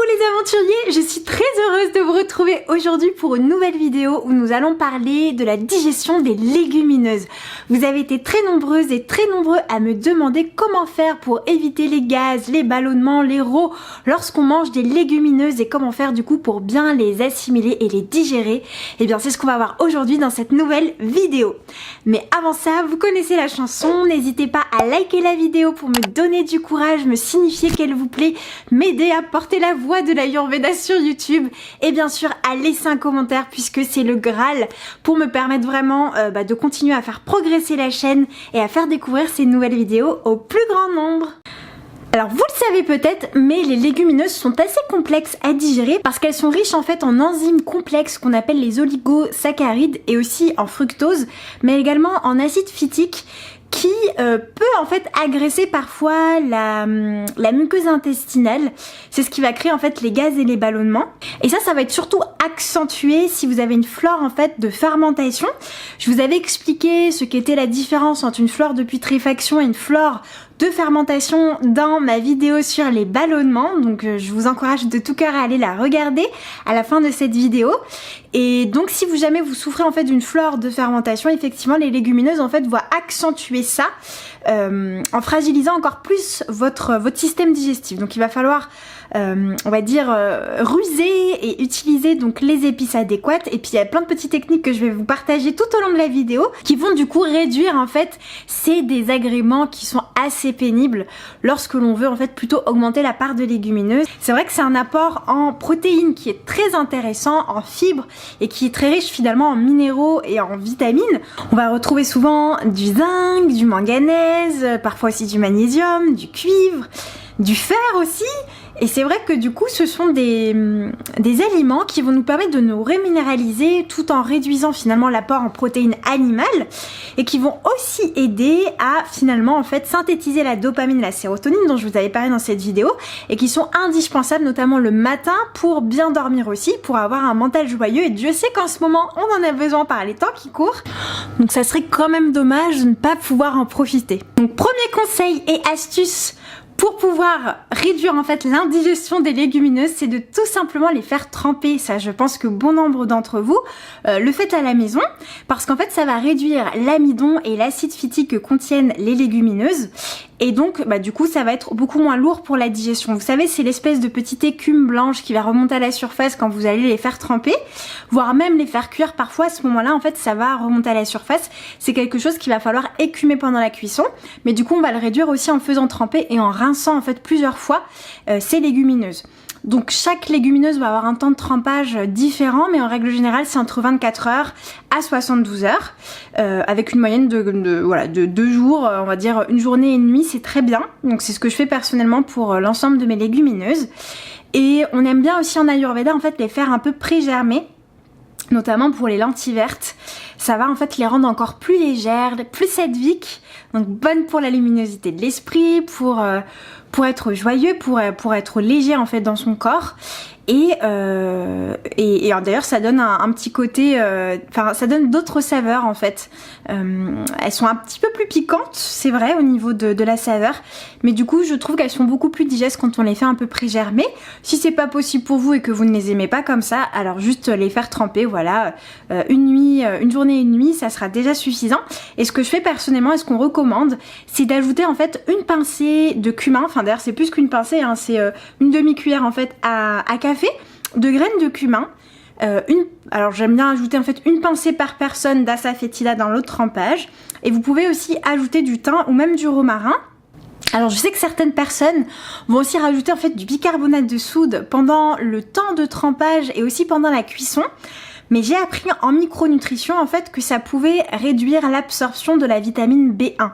les aventuriers, je suis très heureuse de vous retrouver aujourd'hui pour une nouvelle vidéo où nous allons parler de la digestion des légumineuses. Vous avez été très nombreuses et très nombreux à me demander comment faire pour éviter les gaz, les ballonnements, les rots lorsqu'on mange des légumineuses et comment faire du coup pour bien les assimiler et les digérer. Et bien c'est ce qu'on va voir aujourd'hui dans cette nouvelle vidéo. Mais avant ça, vous connaissez la chanson, n'hésitez pas à liker la vidéo pour me donner du courage, me signifier qu'elle vous plaît, m'aider à porter la voix de l'Ayurveda sur YouTube et bien sûr à laisser un commentaire puisque c'est le Graal pour me permettre vraiment de continuer à faire progresser la chaîne et à faire découvrir ces nouvelles vidéos au plus grand nombre. Alors vous le savez peut-être, mais les légumineuses sont assez complexes à digérer parce qu'elles sont riches en fait en enzymes complexes qu'on appelle les oligosaccharides et aussi en fructose, mais également en acide phytique qui peut en fait agresser parfois la muqueuse intestinale. C'est ce qui va créer en fait les gaz et les ballonnements. Et ça va être surtout accentué si vous avez une flore en fait de fermentation. Je vous avais expliqué ce qu'était la différence entre une flore de putréfaction et une flore de fermentation dans ma vidéo sur les ballonnements, donc je vous encourage de tout cœur à aller la regarder à la fin de cette vidéo. Et donc si jamais vous souffrez en fait d'une flore de fermentation, effectivement les légumineuses en fait vont accentuer ça en fragilisant encore plus votre système digestif. Donc il va falloir on va dire ruser et utiliser donc les épices adéquates, et puis il y a plein de petites techniques que je vais vous partager tout au long de la vidéo qui vont du coup réduire en fait ces désagréments qui sont assez pénibles lorsque l'on veut en fait plutôt augmenter la part de légumineuses. C'est vrai que c'est un apport en protéines qui est très intéressant, en fibres, et qui est très riche finalement en minéraux et en vitamines. On va retrouver souvent du zinc, du manganèse, parfois aussi du magnésium, du cuivre, du fer aussi. Et c'est vrai que du coup ce sont des aliments qui vont nous permettre de nous reminéraliser tout en réduisant finalement l'apport en protéines animales, et qui vont aussi aider à finalement en fait synthétiser la dopamine et la sérotonine dont je vous avais parlé dans cette vidéo, et qui sont indispensables notamment le matin pour bien dormir aussi, pour avoir un mental joyeux. Et Dieu sait qu'en ce moment on en a besoin par les temps qui courent, donc ça serait quand même dommage de ne pas pouvoir en profiter. Donc premier conseil et astuce pour pouvoir réduire en fait l'indigestion des légumineuses, c'est de tout simplement les faire tremper. Ça, je pense que bon nombre d'entre vous le faites à la maison, parce qu'en fait ça va réduire l'amidon et l'acide phytique que contiennent les légumineuses, et donc du coup ça va être beaucoup moins lourd pour la digestion. Vous savez, c'est l'espèce de petite écume blanche qui va remonter à la surface quand vous allez les faire tremper, voire même les faire cuire parfois. À ce moment-là en fait ça va remonter à la surface. C'est quelque chose qu'il va falloir écumer pendant la cuisson, mais du coup on va le réduire aussi en faisant tremper et en rinçant en fait plusieurs fois ces légumineuses. Donc chaque légumineuse va avoir un temps de trempage différent, mais en règle générale c'est entre 24 heures à 72 heures, avec une moyenne de 2 jours, on va dire une journée et une nuit, c'est très bien. Donc c'est ce que je fais personnellement pour l'ensemble de mes légumineuses. Et on aime bien aussi en Ayurveda en fait les faire un peu pré-germer, notamment pour les lentilles vertes. Ça va en fait les rendre encore plus légères, plus sattviques, donc bonnes pour la luminosité de l'esprit, pour être joyeux, pour être léger en fait dans son corps. Et d'ailleurs ça donne un petit côté, ça donne d'autres saveurs en fait. Elles sont un petit peu plus piquantes, c'est vrai, au niveau de la saveur, mais du coup je trouve qu'elles sont beaucoup plus digestes quand on les fait un peu pré-germer. Si c'est pas possible pour vous et que vous ne les aimez pas comme ça, alors juste les faire tremper, voilà, une journée et une nuit, ça sera déjà suffisant. Et ce que je fais personnellement et ce qu'on recommande, c'est d'ajouter en fait une pincée de cumin, enfin d'ailleurs c'est plus qu'une pincée, hein, c'est une demi-cuillère en fait à café de graines de cumin. Alors j'aime bien ajouter en fait une pincée par personne d'asafoetida dans l'autre trempage, et vous pouvez aussi ajouter du thym ou même du romarin. Alors je sais que certaines personnes vont aussi rajouter en fait du bicarbonate de soude pendant le temps de trempage et aussi pendant la cuisson. Mais j'ai appris en micronutrition en fait que ça pouvait réduire l'absorption de la vitamine B1.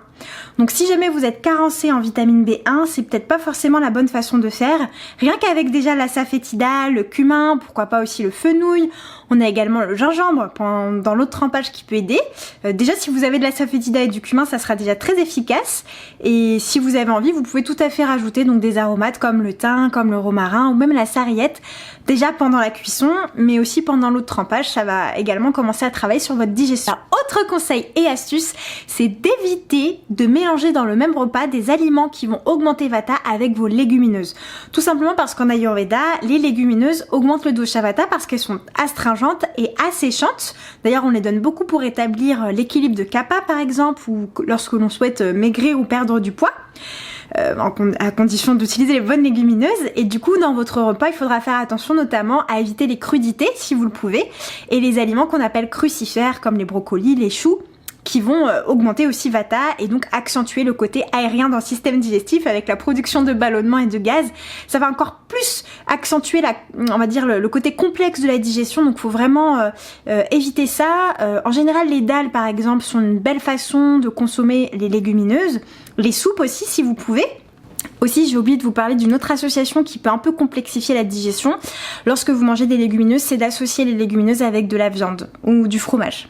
Donc si jamais vous êtes carencé en vitamine B1, c'est peut-être pas forcément la bonne façon de faire. Rien qu'avec déjà l'asafoetida, le cumin, pourquoi pas aussi le fenouil. On a également le gingembre dans l'autre trempage qui peut aider. Déjà si vous avez de l'asafoetida et du cumin, ça sera déjà très efficace. Et si vous avez envie, vous pouvez tout à fait rajouter donc des aromates comme le thym, comme le romarin ou même la sarriette. Déjà pendant la cuisson, mais aussi pendant l'autre trempage, ça va également commencer à travailler sur votre digestion. Alors, autre conseil et astuce, c'est d'éviter de mélanger dans le même repas des aliments qui vont augmenter Vata avec vos légumineuses. Tout simplement parce qu'en Ayurveda, les légumineuses augmentent le dosha Vata parce qu'elles sont astringentes et asséchantes. D'ailleurs, on les donne beaucoup pour établir l'équilibre de Kapha par exemple, ou lorsque l'on souhaite maigrir ou perdre du poids. À condition d'utiliser les bonnes légumineuses. Et du coup, dans votre repas, il faudra faire attention notamment à éviter les crudités, si vous le pouvez, et les aliments qu'on appelle crucifères, comme les brocolis, les choux, qui vont augmenter aussi Vata et donc accentuer le côté aérien dans le système digestif avec la production de ballonnements et de gaz. Ça va encore plus accentuer on va dire le côté complexe de la digestion, donc il faut vraiment éviter ça. En général, les dalles par exemple sont une belle façon de consommer les légumineuses, les soupes aussi si vous pouvez. Aussi, j'ai oublié de vous parler d'une autre association qui peut un peu complexifier la digestion. Lorsque vous mangez des légumineuses, c'est d'associer les légumineuses avec de la viande ou du fromage.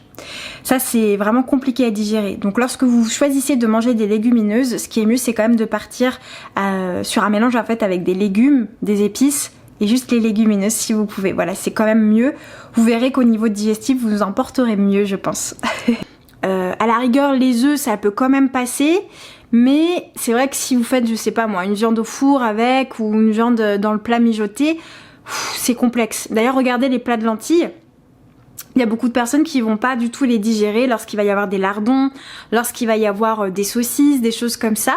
Ça, c'est vraiment compliqué à digérer. Donc, lorsque vous choisissez de manger des légumineuses, ce qui est mieux, c'est quand même de partir sur un mélange en fait avec des légumes, des épices et juste les légumineuses si vous pouvez. Voilà, c'est quand même mieux. Vous verrez qu'au niveau digestif, vous vous en porterez mieux, je pense. À la rigueur, les œufs, ça peut quand même passer. Mais c'est vrai que si vous faites, je sais pas moi, une viande au four avec ou une viande dans le plat mijoté, c'est complexe. D'ailleurs, regardez les plats de lentilles. Il y a beaucoup de personnes qui vont pas du tout les digérer lorsqu'il va y avoir des lardons, lorsqu'il va y avoir des saucisses, des choses comme ça.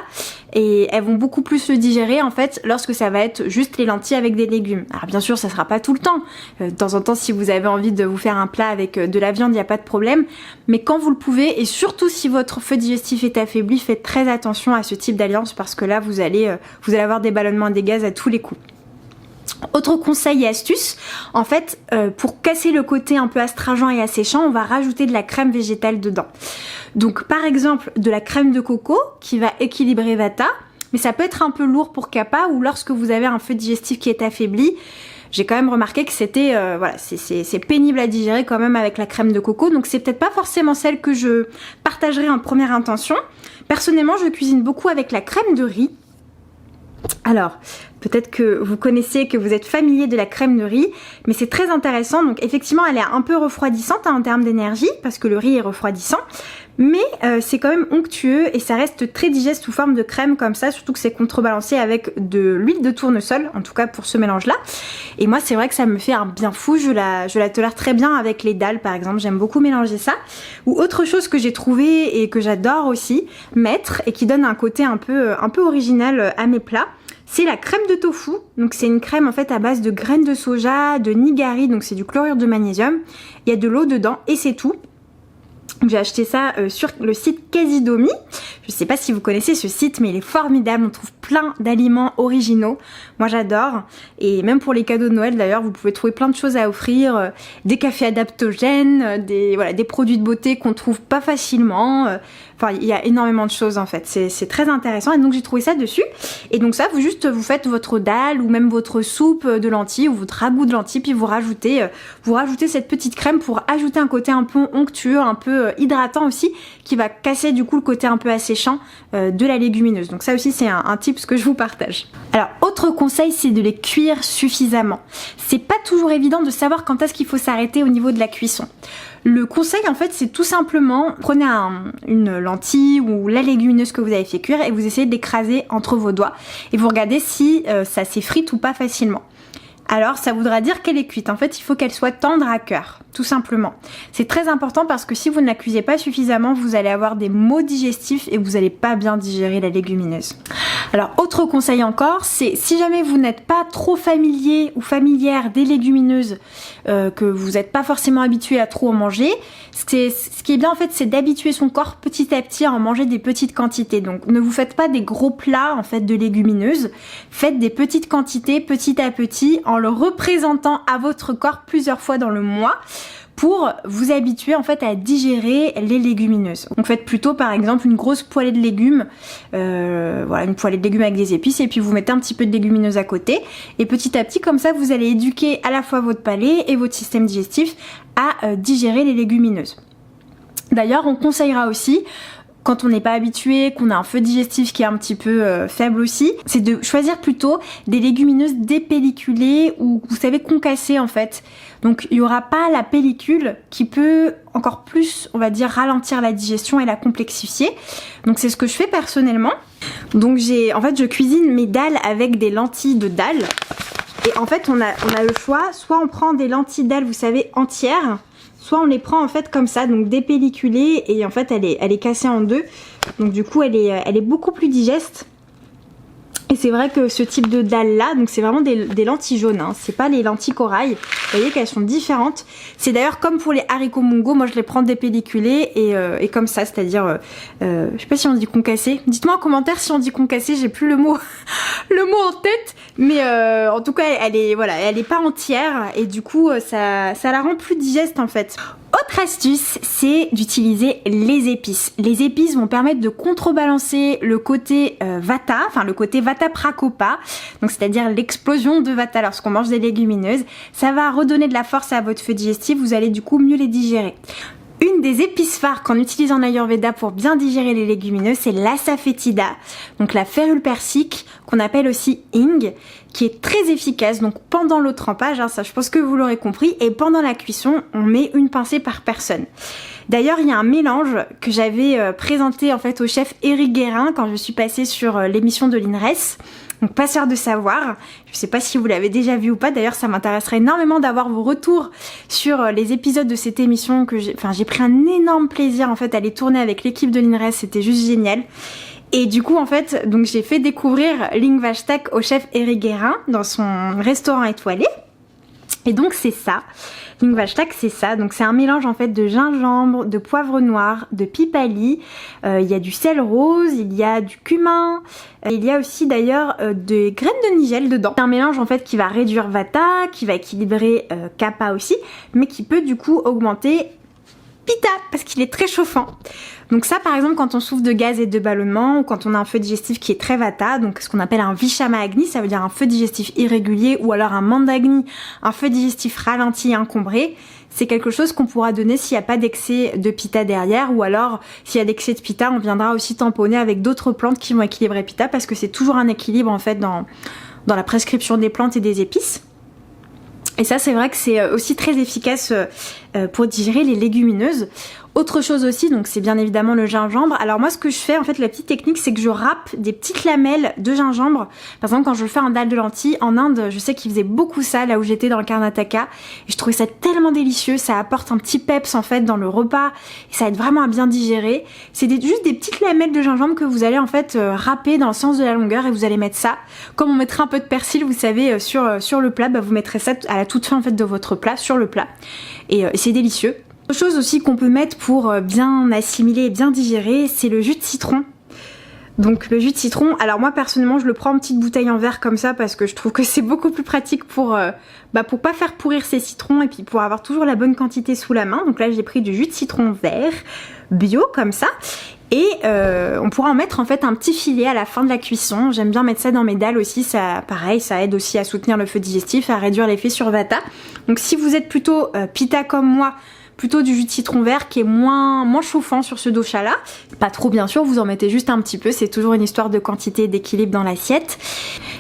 Et elles vont beaucoup plus le digérer en fait lorsque ça va être juste les lentilles avec des légumes. Alors bien sûr, ça sera pas tout le temps. De temps en temps, si vous avez envie de vous faire un plat avec de la viande, il n'y a pas de problème. Mais quand vous le pouvez, et surtout si votre feu digestif est affaibli, faites très attention à ce type d'alliance parce que là, vous allez avoir des ballonnements et des gaz à tous les coups. Autre conseil et astuce, en fait, pour casser le côté un peu astringent et asséchant, on va rajouter de la crème végétale dedans. Donc par exemple, de la crème de coco qui va équilibrer Vata, mais ça peut être un peu lourd pour Kapha ou lorsque vous avez un feu digestif qui est affaibli. J'ai quand même remarqué que c'était, voilà, c'est pénible à digérer quand même avec la crème de coco, donc c'est peut-être pas forcément celle que je partagerai en première intention. Personnellement, je cuisine beaucoup avec la crème de riz. Alors, peut-être que vous connaissez, que vous êtes familier de la crème de riz, mais c'est très intéressant. Donc effectivement, elle est un peu refroidissante en termes d'énergie, parce que le riz est refroidissant, mais c'est quand même onctueux et ça reste très digeste sous forme de crème comme ça, surtout que c'est contrebalancé avec de l'huile de tournesol, en tout cas pour ce mélange-là. Et moi, c'est vrai que ça me fait un bien fou, je la tolère très bien avec les dalles par exemple, j'aime beaucoup mélanger ça. Ou autre chose que j'ai trouvé et que j'adore aussi mettre et qui donne un côté un peu original à mes plats, c'est la crème de tofu. Donc c'est une crème en fait à base de graines de soja, de nigari, donc c'est du chlorure de magnésium. Il y a de l'eau dedans et c'est tout. J'ai acheté ça sur le site Casidomi. Je sais pas si vous connaissez ce site, mais il est formidable. On trouve plein d'aliments originaux. Moi, j'adore. Et même pour les cadeaux de Noël, d'ailleurs, vous pouvez trouver plein de choses à offrir. Des cafés adaptogènes, des produits de beauté qu'on trouve pas facilement. Enfin, il y a énormément de choses en fait. C'est très intéressant. Et donc, j'ai trouvé ça dessus. Et donc ça, vous faites votre dalle ou même votre soupe de lentilles ou votre ragoût de lentilles, puis vous rajoutez cette petite crème pour ajouter un côté un peu onctueux, un peu hydratant aussi, qui va casser du coup le côté un peu asséchant de la légumineuse. Donc ça aussi, c'est un tip que je vous partage. Alors, autre conseil, c'est de les cuire suffisamment. C'est pas toujours évident de savoir quand est-ce qu'il faut s'arrêter au niveau de la cuisson. Le conseil en fait, c'est tout simplement, prenez une lentille ou la légumineuse que vous avez fait cuire et vous essayez d'écraser entre vos doigts et vous regardez si ça s'effrite ou pas facilement. Alors ça voudra dire qu'elle est cuite. En fait, il faut qu'elle soit tendre à cœur, tout simplement. C'est très important parce que si vous ne la cuisez pas suffisamment, vous allez avoir des maux digestifs et vous n'allez pas bien digérer la légumineuse. Alors, autre conseil encore, c'est si jamais vous n'êtes pas trop familier ou familière des légumineuses, que vous n'êtes pas forcément habitué à trop en manger, ce qui est bien en fait, c'est d'habituer son corps petit à petit à en manger des petites quantités. Donc, ne vous faites pas des gros plats en fait de légumineuses, faites des petites quantités petit à petit en le représentant à votre corps plusieurs fois dans le mois pour vous habituer en fait à digérer les légumineuses. Donc faites plutôt par exemple une grosse poêlée de légumes, voilà, une poêlée de légumes avec des épices et puis vous mettez un petit peu de légumineuses à côté et petit à petit comme ça vous allez éduquer à la fois votre palais et votre système digestif à digérer les légumineuses. D'ailleurs on conseillera aussi quand on n'est pas habitué, qu'on a un feu digestif qui est un petit peu faible aussi, c'est de choisir plutôt des légumineuses dépelliculées ou vous savez concassées en fait. Donc il n'y aura pas la pellicule qui peut encore plus, on va dire, ralentir la digestion et la complexifier. Donc c'est ce que je fais personnellement. Donc en fait je cuisine mes dalles avec des lentilles de dalle. Et en fait on a le choix, soit on prend des lentilles dalle, vous savez, entières, soit on les prend en fait comme ça, donc dépelliculées, et en fait elle est cassée en deux. Donc du coup elle est beaucoup plus digeste. Et c'est vrai que ce type de dalle là, donc c'est vraiment des lentilles jaunes, hein, c'est pas les lentilles corail. Vous voyez qu'elles sont différentes. C'est d'ailleurs comme pour les haricots mongo, moi je les prends dépelliculés et comme ça, c'est-à-dire, je sais pas si on dit concassé. Dites-moi en commentaire si on dit concassé, j'ai plus le mot en tête, mais en tout cas elle est pas entière et du coup ça la rend plus digeste en fait. Autre astuce, c'est d'utiliser les épices. Les épices vont permettre de contrebalancer le côté vata, enfin le côté vata prakopa, donc c'est-à-dire l'explosion de vata lorsqu'on mange des légumineuses. Ça va redonner de la force à votre feu digestif, vous allez du coup mieux les digérer. Une des épices phares qu'on utilise en Ayurveda pour bien digérer les légumineuses, c'est l'asafoetida, donc la férule persique, qu'on appelle aussi hing, qui est très efficace. Donc pendant le trempage, hein, ça je pense que vous l'aurez compris, et pendant la cuisson, on met une pincée par personne. D'ailleurs, il y a un mélange que j'avais présenté en fait au chef Éric Guérin quand je suis passée sur l'émission de l'INRES. Donc Passeur de savoir, je sais pas si vous l'avez déjà vu ou pas, d'ailleurs ça m'intéresserait énormément d'avoir vos retours sur les épisodes de cette émission que j'ai pris un énorme plaisir en fait à les tourner avec l'équipe de l'INRES, c'était juste génial. Et du coup en fait, donc j'ai fait découvrir Lingvashtak au chef Éric Guérin dans son restaurant étoilé. Et donc c'est ça, Lingvashtak c'est ça, donc c'est un mélange en fait de gingembre, de poivre noir, de pipali, il y a du sel rose, il y a du cumin, il y a aussi d'ailleurs des graines de nigel dedans. C'est un mélange en fait qui va réduire vata, qui va équilibrer kapha aussi, mais qui peut du coup augmenter pitta parce qu'il est très chauffant. Donc ça par exemple quand on souffre de gaz et de ballonnement ou quand on a un feu digestif qui est très vata, donc ce qu'on appelle un vishama agni, ça veut dire un feu digestif irrégulier, ou alors un mandagni, un feu digestif ralenti et encombré, c'est quelque chose qu'on pourra donner s'il n'y a pas d'excès de pitta derrière, ou alors s'il y a d'excès de pitta, on viendra aussi tamponner avec d'autres plantes qui vont équilibrer pitta, parce que c'est toujours un équilibre en fait dans la prescription des plantes et des épices. Et ça c'est vrai que c'est aussi très efficace pour digérer les légumineuses. Autre chose aussi, donc c'est bien évidemment le gingembre. Alors moi ce que je fais en fait, la petite technique, c'est que je râpe des petites lamelles de gingembre. Par exemple quand je fais un dal de lentilles, en Inde je sais qu'ils faisaient beaucoup ça là où j'étais dans le Karnataka. Et je trouvais ça tellement délicieux, ça apporte un petit peps en fait dans le repas. Et ça aide vraiment à bien digérer. C'est juste des petites lamelles de gingembre que vous allez en fait râper dans le sens de la longueur et vous allez mettre ça. Comme on mettrait un peu de persil, vous savez, sur le plat, bah, vous mettrez ça à la toute fin en fait de votre plat, sur le plat. Et c'est délicieux. Autre chose aussi qu'on peut mettre pour bien assimiler et bien digérer, c'est le jus de citron. Donc le jus de citron, alors moi personnellement je le prends en petite bouteille en verre comme ça parce que je trouve que c'est beaucoup plus pratique pour pas faire pourrir ses citrons et puis pour avoir toujours la bonne quantité sous la main. Donc là j'ai pris du jus de citron vert, bio comme ça. Et on pourra en mettre en fait un petit filet à la fin de la cuisson. J'aime bien mettre ça dans mes dalles aussi, ça pareil, ça aide aussi à soutenir le feu digestif, à réduire l'effet sur vata. Donc si vous êtes plutôt pitta comme moi, plutôt du jus de citron vert qui est moins chauffant sur ce dosha là, pas trop bien sûr, vous en mettez juste un petit peu, c'est toujours une histoire de quantité et d'équilibre dans l'assiette.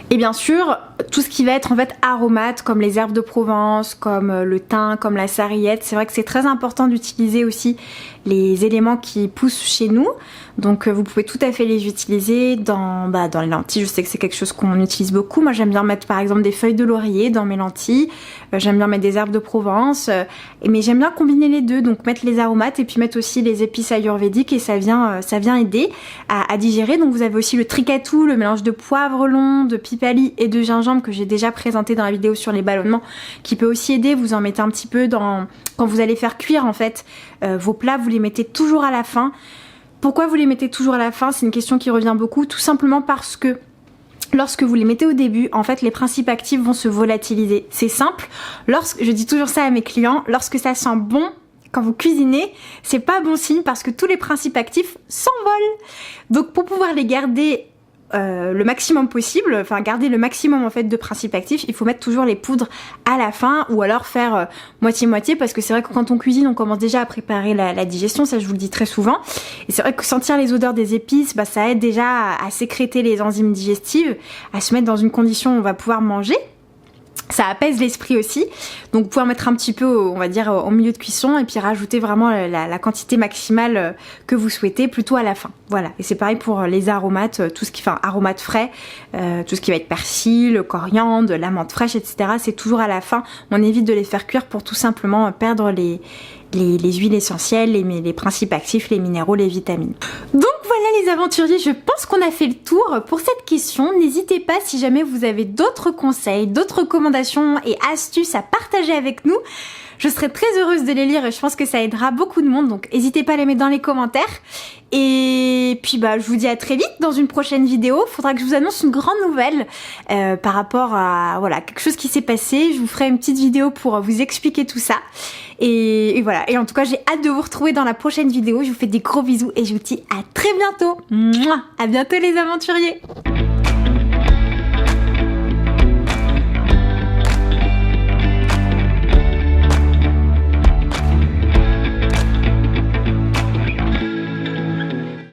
Et bien sûr tout ce qui va être en fait aromate comme les herbes de Provence, comme le thym, comme la sarriette, c'est vrai que c'est très important d'utiliser aussi les éléments qui poussent chez nous. Donc vous pouvez tout à fait les utiliser dans les lentilles, je sais que c'est quelque chose qu'on utilise beaucoup. Moi j'aime bien mettre par exemple des feuilles de laurier dans mes lentilles, j'aime bien mettre des herbes de Provence, mais j'aime bien combiner les deux, donc mettre les aromates et puis mettre aussi les épices ayurvédiques et ça vient aider à digérer. Donc vous avez aussi le trikatou, le mélange de poivre long, de pipali et de gingembre que j'ai déjà présenté dans la vidéo sur les ballonnements, qui peut aussi aider. Vous en mettez un petit peu quand vous allez faire cuire en fait vos plats, vous les mettez toujours à la fin. Pourquoi vous les mettez toujours à la fin? C'est une question qui revient beaucoup, tout simplement parce que lorsque vous les mettez au début, en fait les principes actifs vont se volatiliser. C'est simple, je dis toujours ça à mes clients, lorsque ça sent bon, quand vous cuisinez, c'est pas bon signe parce que tous les principes actifs s'envolent. Donc pour pouvoir les garder le maximum possible, enfin garder le maximum en fait de principes actifs, il faut mettre toujours les poudres à la fin ou alors faire moitié-moitié parce que c'est vrai que quand on cuisine on commence déjà à préparer la digestion, ça je vous le dis très souvent. Et c'est vrai que sentir les odeurs des épices, ça aide déjà à sécréter les enzymes digestives, à se mettre dans une condition où on va pouvoir manger. Ça apaise l'esprit aussi, donc pouvoir mettre un petit peu, on va dire, au milieu de cuisson et puis rajouter vraiment la quantité maximale que vous souhaitez plutôt à la fin. Voilà, et c'est pareil pour les aromates, aromates frais, tout ce qui va être persil, coriandre, la menthe fraîche, etc. C'est toujours à la fin, on évite de les faire cuire pour tout simplement perdre les huiles essentielles, les principes actifs, les minéraux, les vitamines. Donc voilà les aventuriers, je pense qu'on a fait le tour pour cette question. N'hésitez pas si jamais vous avez d'autres conseils, d'autres recommandations et astuces à partager avec nous. Je serai très heureuse de les lire et je pense que ça aidera beaucoup de monde, donc n'hésitez pas à les mettre dans les commentaires. Et puis je vous dis à très vite dans une prochaine vidéo. Faudra que je vous annonce une grande nouvelle par rapport à quelque chose qui s'est passé. Je vous ferai une petite vidéo pour vous expliquer tout ça. Et voilà, et en tout cas j'ai hâte de vous retrouver dans la prochaine vidéo. Je vous fais des gros bisous et je vous dis à très bientôt. Mouah, à bientôt les aventuriers.